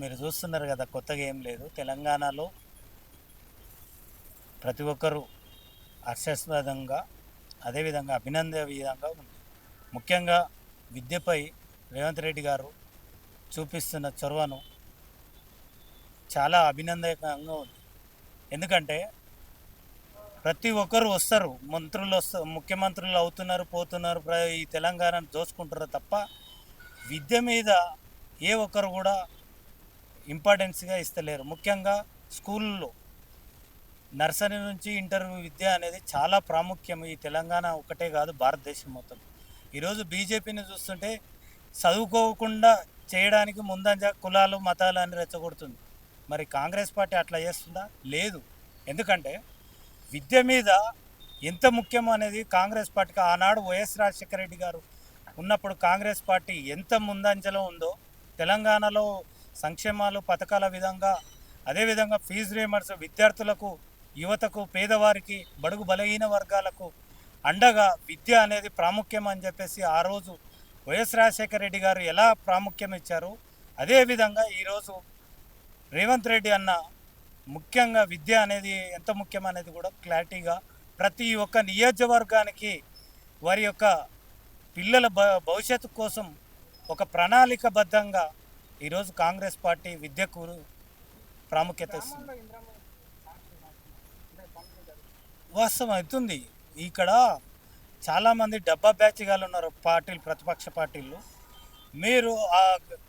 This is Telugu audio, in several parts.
మీరు చూస్తున్నారు కదా, కొత్తగా ఏం లేదు. తెలంగాణలో ప్రతి ఒక్కరూ హర్షాస్పదంగా, అదేవిధంగా విధంగా ఉంది. ముఖ్యంగా విద్యపై రేవంత్ రెడ్డి గారు చూపిస్తున్న చొరవను చాలా అభినందనీయంగా ఉంది. ఎందుకంటే ప్రతి ఒక్కరు వస్తారు, మంత్రులు వస్తారు, ముఖ్యమంత్రులు అవుతున్నారు, పోతున్నారు, ఈ తెలంగాణను దోచుకుంటారు తప్ప విద్య మీద ఏ ఒక్కరు కూడా ఇంపార్టెన్స్గా ఇస్తలేరు. ముఖ్యంగా స్కూల్లో నర్సరీ నుంచి ఇంటర్ విద్య అనేది చాలా ప్రాముఖ్యం. ఈ తెలంగాణ ఒకటే కాదు, భారతదేశం మొత్తం. ఈరోజు బీజేపీని చూస్తుంటే చదువుకోకుండా చేయడానికి ముందంజ కులాలు మతాలు అని రెచ్చగొడుతుంది. మరి కాంగ్రెస్ పార్టీ అట్లా చేస్తుందా? లేదు. ఎందుకంటే విద్య మీద ఎంత ముఖ్యం అనేది కాంగ్రెస్ పార్టీకి ఆనాడు వైఎస్ రాజశేఖర రెడ్డి గారు ఉన్నప్పుడు కాంగ్రెస్ పార్టీ ఎంత ముందంజలో ఉందో తెలంగాణలో సంక్షేమాలు పథకాల విధంగా, అదేవిధంగా ఫీజు రీయింబర్స్ విద్యార్థులకు, యువతకు, పేదవారికి, బడుగు బలహీన వర్గాలకు అండగా విద్య అనేది ప్రాముఖ్యం అని చెప్పేసి ఆ రోజు వైఎస్ రాజశేఖర రెడ్డి గారు ఎలా ప్రాముఖ్యం ఇచ్చారు, అదేవిధంగా ఈరోజు రేవంత్ రెడ్డి అన్న ముఖ్యంగా విద్య అనేది ఎంత ముఖ్యం అనేది కూడా క్లారిటీగా ప్రతి ఒక్క నియోజకవర్గానికి వారి యొక్క పిల్లల భవిష్యత్తు కోసం ఒక ప్రణాళికబద్ధంగా ఈరోజు కాంగ్రెస్ పార్టీ విద్యకు ప్రాముఖ్యత ఇస్తుంది. వాస్తవం అవుతుంది. ఇక్కడ చాలామంది డబ్బా బ్యాచ్గాలు ఉన్నారు, పార్టీలు, ప్రతిపక్ష పార్టీలు. మీరు ఆ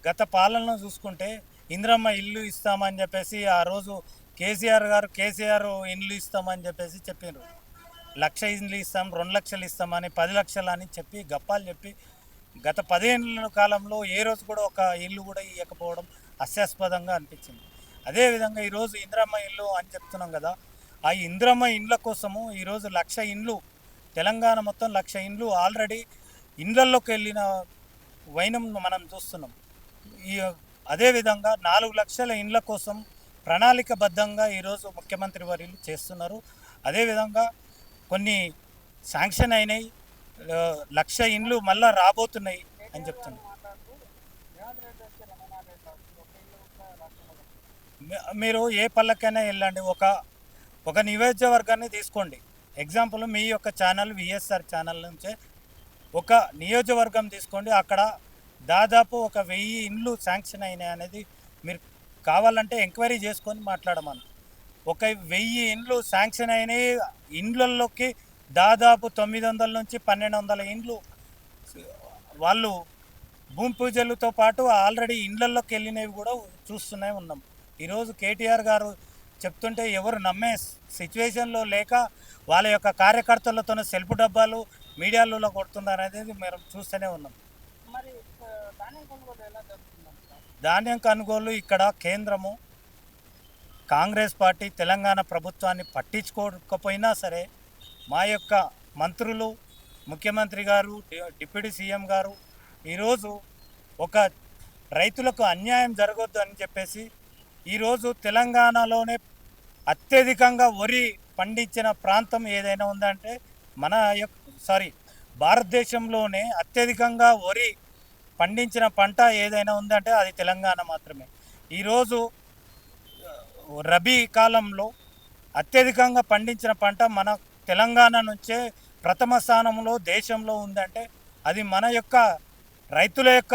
గత పాలనలో చూసుకుంటే ఇందిరమ్మ ఇల్లు ఇస్తామని చెప్పేసి ఆ రోజు కేసీఆర్ ఇండ్లు ఇస్తామని చెప్పేసి చెప్పారు. 1,00,000 ఇండ్లు ఇస్తాం, 2 లక్షలు ఇస్తామని, 10 లక్షలు అని చెప్పి గప్పాలు చెప్పి గత 15 కాలంలో ఏ రోజు కూడా ఒక ఇల్లు కూడా ఇవ్వకపోవడం హాస్యాస్పదంగా అనిపించింది. అదేవిధంగా ఈరోజు ఇందిరమ్మ ఇల్లు అని చెప్తున్నాం కదా, ఆ ఇందిరమ్మ ఇండ్ల కోసము ఈరోజు 1,00,000 ఇండ్లు, తెలంగాణ మొత్తం 1,00,000 ఇండ్లు ఆల్రెడీ ఇండ్లలోకి వెళ్ళిన వైనం మనం చూస్తున్నాం. ఈ అదేవిధంగా 4 లక్షల ఇండ్ల కోసం ప్రణాళికబద్ధంగా ఈరోజు ముఖ్యమంత్రి వర్యులు చేస్తున్నారు. అదేవిధంగా కొన్ని శాంక్షన్ అయినాయి, 1,00,000 ఇండ్లు మళ్ళీ రాబోతున్నాయి అని చెప్తున్నారు. మీరు ఏ పల్లకైనా వెళ్ళండి, ఒక నియోజకవర్గాన్ని తీసుకోండి. ఎగ్జాంపుల్ మీ యొక్క ఛానల్ విఎస్ఆర్ ఛానల్ నుంచే ఒక నియోజకవర్గం తీసుకోండి. అక్కడ దాదాపు 1,000 ఇండ్లు శాంక్షన్ అయినాయి అనేది మీరు కావాలంటే ఎంక్వైరీ చేసుకొని మాట్లాడమని. 1,000 ఇండ్లు శాంక్షన్ అయినాయి. ఇండ్లలోకి దాదాపు 900 నుంచి 1,200 ఇండ్లు వాళ్ళు భూమి పూజలతో పాటు ఆల్రెడీ ఇండ్లలోకి వెళ్ళినవి కూడా చూస్తూనే ఉన్నాం. ఈరోజు కేటీఆర్ గారు చెప్తుంటే ఎవరు నమ్మే సిచ్యువేషన్లో లేక వాళ్ళ యొక్క కార్యకర్తలతో సెల్ఫ్ డబ్బాలు మీడియాలలో కొడుతున్నారు అనేది మేము చూస్తూనే ఉన్నాం. ధాన్యం కొనుగోలు ఇక్కడ కేంద్రము కాంగ్రెస్ పార్టీ తెలంగాణ ప్రభుత్వాన్ని పట్టించుకోకపోయినా సరే మా యొక్క మంత్రులు, ముఖ్యమంత్రి గారు, డిప్యూటీ సీఎం గారు ఈరోజు ఒక రైతులకు అన్యాయం జరగొద్దు అని చెప్పేసి ఈరోజు తెలంగాణలోనే అత్యధికంగా వరి పండించిన ప్రాంతం ఏదైనా ఉందంటే భారతదేశంలోనే అత్యధికంగా వరి పండించిన పంట ఏదైనా ఉందంటే అది తెలంగాణ మాత్రమే. ఈరోజు రబీ కాలంలో అత్యధికంగా పండించిన పంట మన తెలంగాణ నుంచే ప్రథమ స్థానంలో దేశంలో ఉందంటే అది మన యొక్క రైతుల యొక్క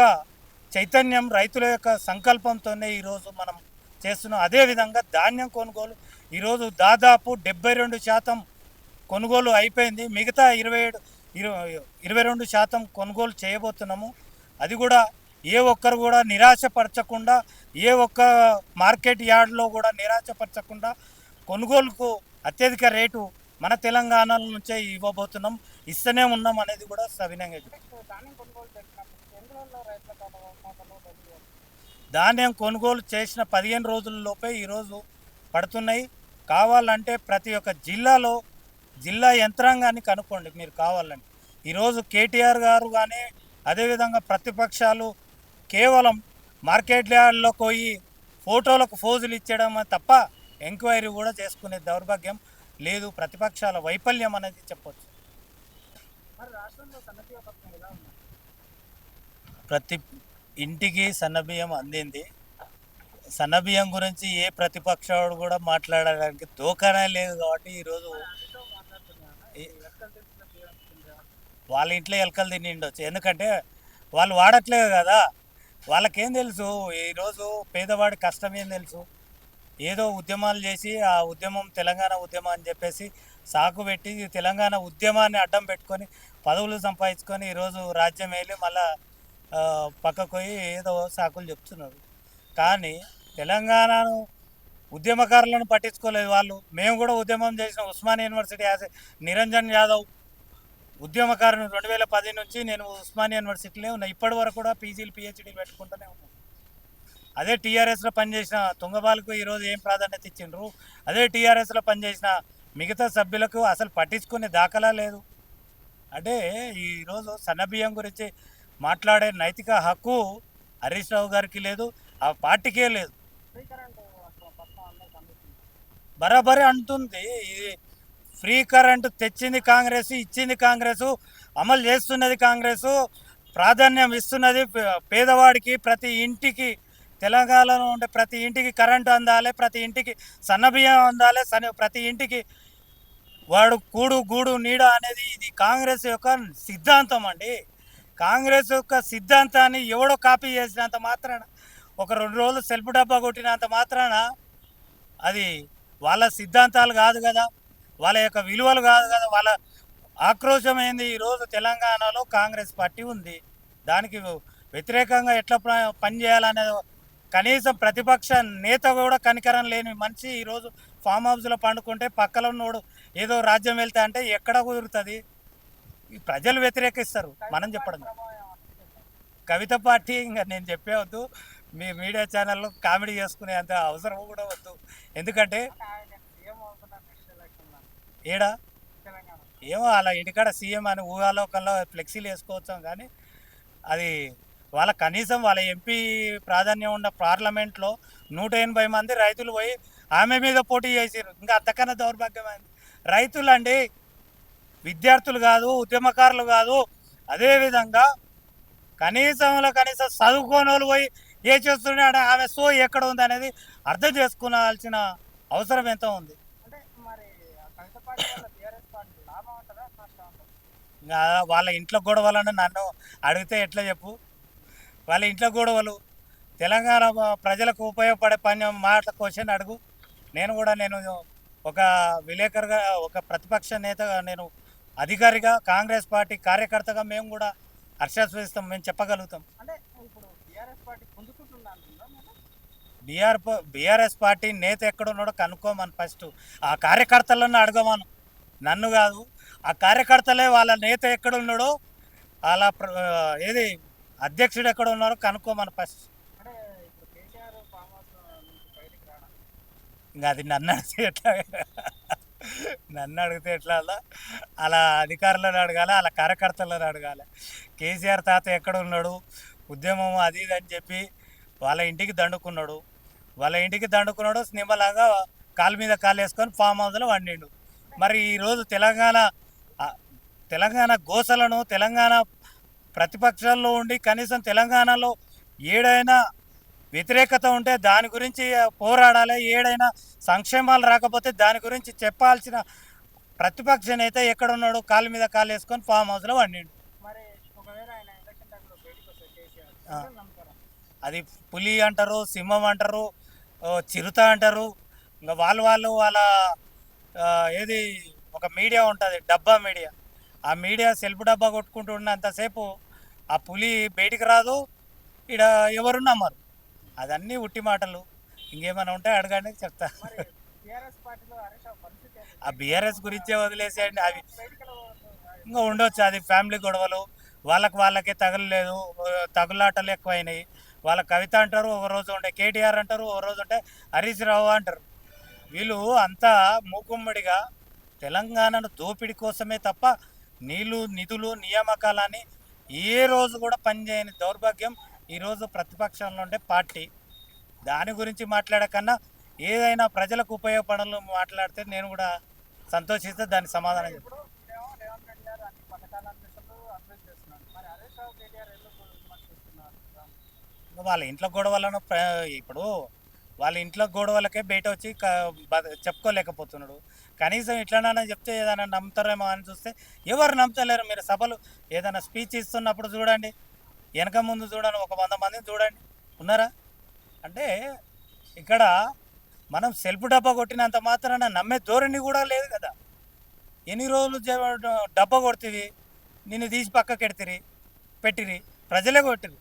చైతన్యం, రైతుల యొక్క సంకల్పంతోనే ఈరోజు మనం చేస్తున్నాం. అదేవిధంగా ధాన్యం కొనుగోలు ఈరోజు దాదాపు 72% కొనుగోలు అయిపోయింది. మిగతా 22% కొనుగోలు చేయబోతున్నాము. అది కూడా ఏ ఒక్కరు కూడా నిరాశపరచకుండా, ఏ ఒక్క మార్కెట్ యార్డ్లో కూడా నిరాశపరచకుండా కొనుగోలుకు అత్యధిక రేటు మన తెలంగాణ నుంచే ఇవ్వబోతున్నాం, ఇస్తూనే ఉన్నాం అనేది కూడా సవినయంగా. ధాన్యం కొనుగోలు చేసిన 15 రోజుల్లోపే ఈరోజు పడుతున్నాయి. కావాలంటే ప్రతి ఒక్క జిల్లా యంత్రాంగాన్ని కనుక్కోండి మీరు కావాలంటే. ఈరోజు కేటీఆర్ గారు కానీ అదేవిధంగా ప్రతిపక్షాలు కేవలం మార్కెట్ యార్డ్లో పోయి ఫోటోలకు ఫోజులు ఇచ్చడం తప్ప ఎంక్వైరీ కూడా చేసుకునే దౌర్భాగ్యం లేదు. ప్రతిపక్షాల వైఫల్యం అనేది చెప్పొచ్చు. ప్రతి ఇంటికి సన్నబియ్యం అందింది. సన్నబియ్యం గురించి ఏ ప్రతిపక్షాడు కూడా మాట్లాడడానికి దోకానే లేదు కాబట్టి ఈరోజు ఈ- వాళ్ళ ఇంట్లో ఎలకలు తిని ఉండొచ్చు. ఎందుకంటే వాళ్ళు వాడట్లేదు కదా, వాళ్ళకేం తెలుసు ఈరోజు పేదవాడి కష్టం ఏం తెలుసు. ఏదో ఉద్యమాలు చేసి ఆ ఉద్యమం తెలంగాణ ఉద్యమం అని చెప్పేసి సాకు పెట్టి తెలంగాణ ఉద్యమాన్ని అడ్డం పెట్టుకొని పదవులు సంపాదించుకొని ఈరోజు రాజ్యం వెళ్ళి మళ్ళా పక్కకు పోయి ఏదో సాకులు చెప్తున్నారు. కానీ తెలంగాణను ఉద్యమకారులను పట్టించుకోలేదు వాళ్ళు. మేము కూడా ఉద్యమం చేసిన ఉస్మానియా యూనివర్సిటీ నిరంజన్ యాదవ్ ఉద్యమకారుని 2010 నుంచి నేను ఉస్మానియా యూనివర్సిటీలో ఉన్నా. ఇప్పటి వరకు కూడా పీజీలు పిహెచ్డీలు పెట్టుకుంటూనే ఉన్నాను. అదే టీఆర్ఎస్లో పనిచేసిన తుంగబాలకు ఈరోజు ఏం ప్రాధాన్యత ఇచ్చిండ్రు, అదే టీఆర్ఎస్లో పనిచేసిన మిగతా సభ్యులకు అసలు పట్టించుకునే దాఖలా లేదు. అంటే ఈరోజు సన్నబియ్యం గురించి మాట్లాడే నైతిక హక్కు హరీష్ రావు గారికి లేదు, ఆ పార్టీకే లేదు. బరాబరి అంటుంది. ఇది ఫ్రీ కరెంటు తెచ్చింది కాంగ్రెస్, ఇచ్చింది కాంగ్రెస్, అమలు చేస్తున్నది కాంగ్రెస్, ప్రాధాన్యం ఇస్తున్నది పేదవాడికి. ప్రతి ఇంటికి తెలంగాణలో ఉండే ప్రతి ఇంటికి కరెంటు అందాలి, ప్రతి ఇంటికి సన్నబియ్యం అందాలి, ప్రతి ఇంటికి వాడు కూడు గూడు నీడ అనేది ఇది కాంగ్రెస్ యొక్క సిద్ధాంతం అండి. కాంగ్రెస్ యొక్క సిద్ధాంతాన్ని ఎవడో కాపీ చేసినంత మాత్రాన, ఒక 2 రోజులు సెల్ఫ్ డబ్బా కొట్టినంత మాత్రాన అది వాళ్ళ సిద్ధాంతాలు కాదు కదా, వాళ్ళ యొక్క విలువలు కాదు కదా. వాళ్ళ ఆక్రోశం ఏంది, ఈరోజు తెలంగాణలో కాంగ్రెస్ పార్టీ ఉంది, దానికి వ్యతిరేకంగా ఎట్లా పనిచేయాలనే కనీసం ప్రతిపక్ష నేత కూడా కనికరం లేని మనిషి ఈరోజు ఫామ్ హౌస్లో పండుకుంటే పక్కన ఉన్నోడు ఏదో రాజ్యం వెళ్తా అంటే ఎక్కడ కుదురుతుంది. ప్రజలు వ్యతిరేకిస్తారు మనం చెప్పడం. కవిత పార్టీ ఇంకా నేను చెప్పేవద్దు, మీ మీడియా ఛానల్లో కామెడీ చేసుకునే అంత అవసరం కూడా వద్దు. ఎందుకంటే ఏడా ఏమో అలా ఇంటికాడ సీఎం అని ఊహాలోకంలో ఫ్లెక్సీలు వేసుకోవచ్చాం, కానీ అది వాళ్ళ కనీసం వాళ్ళ ఎంపీ ప్రాధాన్యం ఉన్న పార్లమెంట్లో 180 మంది రైతులు పోయి ఆమె మీద పోటీ చేసారు. ఇంకా అంతకన్నా దౌర్భాగ్యమైంది. రైతులు అండి, విద్యార్థులు కాదు, ఉద్యమకారులు కాదు. అదేవిధంగా కనీసం చదువుకోని వాళ్ళు పోయి ఏ చేస్తున్నాడు, ఆమె సో ఎక్కడ ఉంది అనేది అర్థం చేసుకోవాల్సిన అవసరం ఎంత ఉంది. ఇంకా వాళ్ళ ఇంట్లో గొడవలను నన్ను అడిగితే ఎట్లా చెప్పు. వాళ్ళ ఇంట్లో గొడవలు తెలంగాణ ప్రజలకు ఉపయోగపడే పని మాట క్వశ్చన్ అడుగు. నేను ఒక విలేకరుగా, ఒక ప్రతిపక్ష నేతగా, నేను అధికారిగా, కాంగ్రెస్ పార్టీ కార్యకర్తగా మేము కూడా హర్షాస్వదిస్తాం, మేము చెప్పగలుగుతాం. బీఆర్ఎస్ పార్టీ నేత ఎక్కడున్నాడో కనుక్కోమని ఫస్ట్ ఆ కార్యకర్తలను అడగమను, నన్ను కాదు. ఆ కార్యకర్తలే వాళ్ళ నేత ఎక్కడున్నాడో, అలా ఏది అధ్యక్షుడు ఎక్కడ ఉన్నారో కనుక్కోమని ఫస్ట్. ఇంకా అది నన్ను అడిగితే ఎట్లా, నన్ను అడిగితే ఎట్లా, అలా అధికారులను అడగాలి, అలా కార్యకర్తలను అడగాలి. కేసీఆర్ తాత ఎక్కడ ఉన్నాడు, ఉద్యమం అది ఇది అని చెప్పి వాళ్ళ ఇంటికి దండుకున్నాడు. నిమ్మలాగా కాలు మీద కాలు వేసుకొని ఫామ్ హౌస్లో వండిండు. మరి ఈరోజు తెలంగాణ గోసలను, తెలంగాణ ప్రతిపక్షాల్లో ఉండి కనీసం తెలంగాణలో ఏడైనా వ్యతిరేకత ఉంటే దాని గురించి పోరాడాలి, ఏడైనా సంక్షేమాలు రాకపోతే దాని గురించి చెప్పాల్సిన ప్రతిపక్ష నేత ఎక్కడున్నాడు, కాలు మీద కాలు వేసుకొని ఫామ్ హౌస్లో వండిండు. అది పులి అంటారు, సింహం అంటారు, చిరుత అంటారు. ఇంకా వాళ్ళ ఏది ఒక మీడియా ఉంటుంది, డబ్బా మీడియా. ఆ మీడియా సెల్ఫ్ డబ్బా కొట్టుకుంటూ ఉన్నంతసేపు ఆ పులి బయటికి రాదు, ఇక్కడ ఎవరు నమ్మరు. అదన్నీ ఉట్టి మాటలు. ఇంకేమైనా ఉంటే అడగండి, చెప్తా. ఆ బీఆర్ఎస్ గురించే వదిలేసేయండి. అవి ఇంకా ఉండొచ్చు, అది ఫ్యామిలీ గొడవలు, వాళ్ళకే తగలలేదు, తగులాటలు ఎక్కువైనాయి. వాళ్ళ కవిత అంటారు ఒక రోజు ఉంటే, కేటీఆర్ అంటారు ఒక రోజు ఉంటే, హరీష్ రావు అంటారు. వీళ్ళు అంతా మూకుమ్మడిగా తెలంగాణను దోపిడీ కోసమే తప్ప నీళ్లు, నిధులు, నియామకాలని ఏ రోజు కూడా పనిచేయని దౌర్భాగ్యం ఈరోజు ప్రతిపక్షంలో ఉండే పార్టీ. దాని గురించి మాట్లాడకన్నా ఏదైనా ప్రజలకు ఉపయోగపడాలో మాట్లాడితే నేను కూడా సంతోషిస్తే దానికి సమాధానం చెప్తాను. వాళ్ళ ఇంట్లో గొడవలను ఇప్పుడు వాళ్ళ ఇంట్లో గొడవలకే బయట వచ్చి చెప్పుకోలేకపోతున్నాడు. కనీసం ఇట్లనైనా చెప్తే ఏదైనా నమ్ముతారేమో అని చూస్తే ఎవరు నమ్ముతలేరు. మీరు సభలు ఏదైనా స్పీచ్ ఇస్తున్నప్పుడు చూడండి, వెనక ముందు చూడండి, ఒక 100 మందిని చూడండి, ఉన్నారా? అంటే ఇక్కడ మనం సెల్ఫ్ డబ్బా కొట్టినంత మాత్రాన నమ్మే ధోరణి కూడా లేదు కదా. ఎన్ని రోజులు డబ్బా కొడుతుంది, నిన్ను తీసి పక్కకెడితిరి పెట్టిరి, ప్రజలే కొట్టిరి.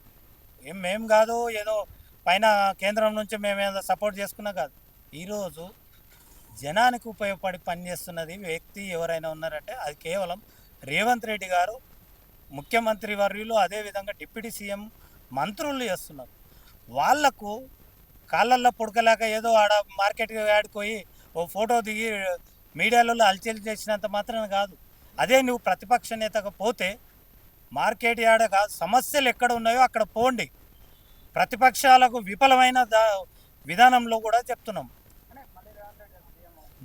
మేము కాదు ఏదో పైన కేంద్రం నుంచి మేము ఏదో సపోర్ట్ చేసుకున్నా కాదు. ఈరోజు జనానికి ఉపయోగపడి పనిచేస్తున్నది వ్యక్తి ఎవరైనా ఉన్నారంటే అది కేవలం రేవంత్ రెడ్డి గారు, ముఖ్యమంత్రి వర్యులు, అదేవిధంగా డిప్యూటీ సీఎం, మంత్రులు చేస్తున్నారు. వాళ్లకు కాళ్ళల్లో పుడకలేక ఏదో ఆడ మార్కెట్కి ఆడిపోయి ఓ ఫోటో దిగి మీడియాలలో అలచల్ చేసినంత మాత్రాన కాదు. అదే నువ్వు ప్రతిపక్ష నేతగా పోతే మార్కెట్ యార్డ్ కాదు, సమస్యలు ఎక్కడ ఉన్నాయో అక్కడ పోండి. ప్రతిపక్షాలకు విఫలమైన విధానంలో కూడా చెప్తున్నాం.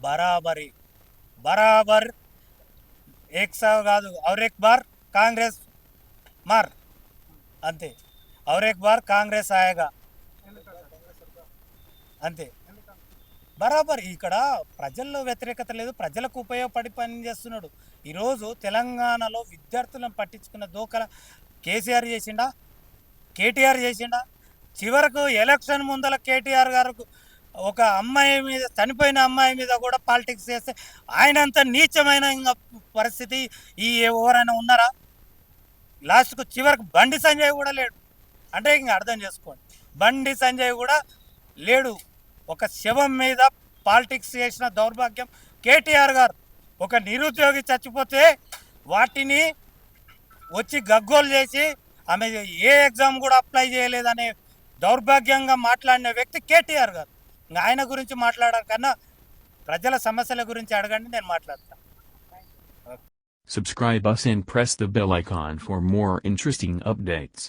బరాబరి బరాబర్ ఏక్సా కాదు, ఔరేక్ బార్ కాంగ్రెస్ మార్, అంతే. ఔరేక్ బార్ కాంగ్రెస్ ఆయేగా, అంతే. బరాబర్ ఇక్కడ ప్రజల్లో వ్యతిరేకత లేదు, ప్రజలకు ఉపయోగపడి పని చేస్తున్నాడు. ఈరోజు తెలంగాణలో విద్యార్థులను పట్టించుకున్న దోకల కేసీఆర్ చేసిండా, కేటీఆర్ చేసిండా? చివరకు ఎలక్షన్ ముందల కేటీఆర్ గారు ఒక అమ్మాయి మీద, చనిపోయిన అమ్మాయి మీద కూడా పాలిటిక్స్ చేస్తే ఆయనంత నీచమైన ఇంకా పరిస్థితి ఈ ఎవరైనా ఉన్నారా? లాస్ట్కు చివరికి బండి సంజయ్ కూడా లేడు. అంటే ఇంక అర్థం చేసుకోండి, బండి సంజయ్ కూడా లేడు. ఒక శవం మీద పాలిటిక్స్ చేసిన దౌర్భాగ్యం కేటీఆర్ గారు. ఒక నిరుద్యోగి చచ్చిపోతే వాటిని వచ్చి గగ్గోలు చేసి ఆమె ఏ ఎగ్జామ్ కూడా అప్లై చేయలేదనే దౌర్భాగ్యంగా మాట్లాడిన వ్యక్తి కేటీఆర్ గారు. ఆయన గురించి మాట్లాడడం కన్నా ప్రజల సమస్యల గురించి అడగండి, నేను మాట్లాడతాను. Subscribe us and press the bell icon for more interesting updates.